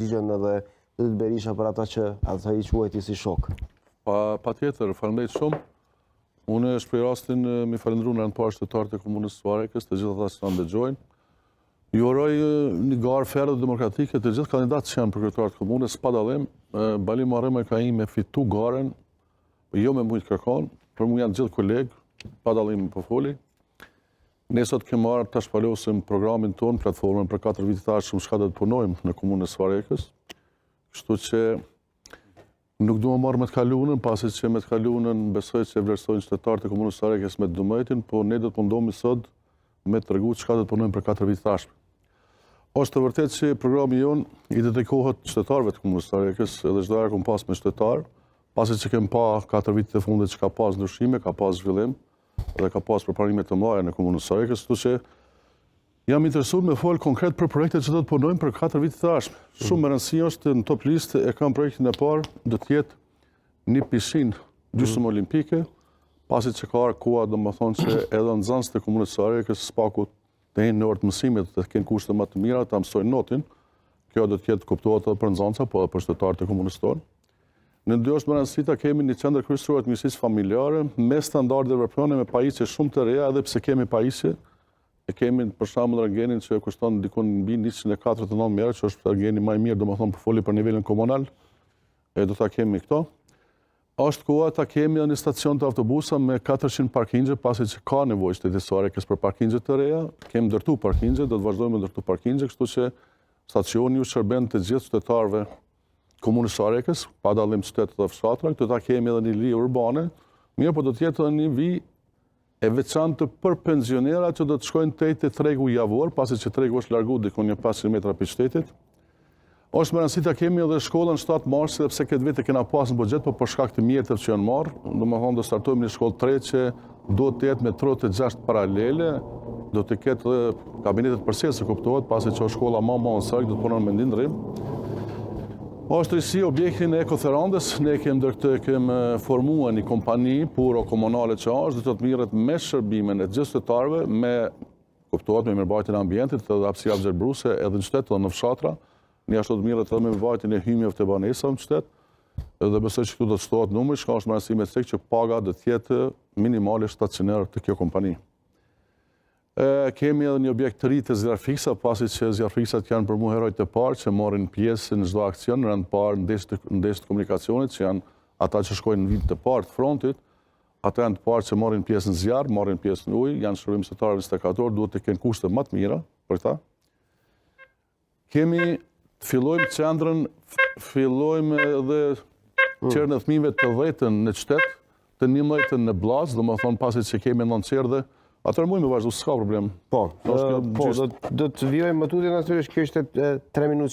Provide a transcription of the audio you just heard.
përgjigjen edhe Yll Berisha për ata që ata i quajti si shok. Patjetër, faleminderit shumë. Unë shprej rastin mi falendru në parë shtetarët e komunës së Varekës, të gjithë ata që na ndëgjojnë. Ju uroj një garë ferë dhe demokratike të gjithë kandidatë që janë për kryetar të komunës, pa dallim. Bali Marrema ka me fitu garen, jo me mujtë kërkon, për mu janë gjithë kolegë, pa dallim po foli. Ne sot kemi marrë tash palosim programin ton, platformën për 4 vite tash shumë shka do të punojmë në komunën e Varekës. Kështu që nuk du më marrë me të kalunën, pasi që me të kalunën besoj që vlerësojnë qytetarët e komunës së Varekës me të dumëjtin, po ne do të mundohemi sot me të tregu çka do të punojmë për 4 vite tashme. Është të vërtetë që programi jonë i dedikohet qytetarëve të komunës së Varekës, edhe çdo herë kum pas me qytetar, pasi që kem pa 4 vitet e fundit që ka pas ndryshime, ka pas zhvillim dhe ka pas përparime të mëdha në komunën së Varekës, kështu që jam interesuar me fol konkret për projektet që do të punojmë për 4 vite të ardhshme. Shumë e rëndësishme është në top listë e kam projektin e parë, do të jetë një pishinë gjysmë olimpike, pasi që ka koha domethënë që edhe nxënësit e komunës së Varekës spaku të jenë në orë të mësimit, të kenë kushte më të mira, ta mësojnë notin. Kjo do të jetë kuptohet edhe për nxënësa, po edhe për qytetarët e komunës tonë. Në dy është më rëndësishme ta kemi një qendër kryesore të mjedisit familjare me standarde evropiane, me pajisje shumë të reja, edhe pse kemi pajisje. E kemi për shembull Rëngenin që kushton diku mbi 149 euro, që është Rëngeni më i mirë, domethënë po foli për nivelin komunal. Do ta kemi këto. Është koha ta kemi një stacion të autobusa me 400 parkingje, pasi që ka nevojë shteti i Varekës për parkingje të reja. Kemi ndërtu parkingje, do të vazhdojmë të ndërtu parkingje, kështu që stacioni ju shërben të gjithë qytetarëve komunës së Varekës, pa dallim qytet dhe fshatra. Këtu ta kemi edhe një li urbane, mirë, po do të jetë edhe një vijë e veçantë për pensionerat që do të shkojnë te tregu javor, pasi që tregu është largu diku një 500 metra për shtetit. Është më rëndësishme ta kemi edhe shkollën 7 mars, sepse këtë vit e kena pas në buxhet, po për shkak të mjeteve që janë marrë, domethënë do startojmë një shkollë 3 që do të jetë me trote 6 paralele, do të ketë kabinetet përsëri, kuptohet, pasi që është shkolla më e sakt, do të punon me ndrim. Është risi objektin e ekotherandës, ne kemi formuar një kompani puro komunale që është, do të mirret me shërbimin e gjithë qytetarëve, me kuptohet me mirëmbajtjen e ambientit dhe hapësira gjerbruse edhe në qytet dhe në fshatra. Ne ashtu do të mirret edhe me mirëmbajtjen e hymjeve të banesave në qytet. Dhe besoj që këtu do të shtohet numri, që është më rëndësishme tek që paga do të jetë minimale stacionare të kjo kompani. Kemi edhe një objekt të ri të zjarfiksa, pasi që zjarfiksat janë për mu herojt e parë që marrin pjesë në çdo aksion, në rënd parë në ndeshjet e komunikacionit, që janë ata që shkojnë në vit të parë të frontit, ata janë të parë që marrin pjesë në zjarr, marrin pjesë në ujë, janë shërbimtarë 24 orë, duhet të kenë kushte më të mira për ta. Kemi fillojmë qendrën, fillojmë edhe qerën e fëmijëve të 10 në qytet, të 11 në Bllaz, domethënë pasi që kemi 9 qerdhe. Atër mujë me vazhdu, s'ka problem. Do të vjojmë më tutje, natyrisht kjo ishte 3 minutë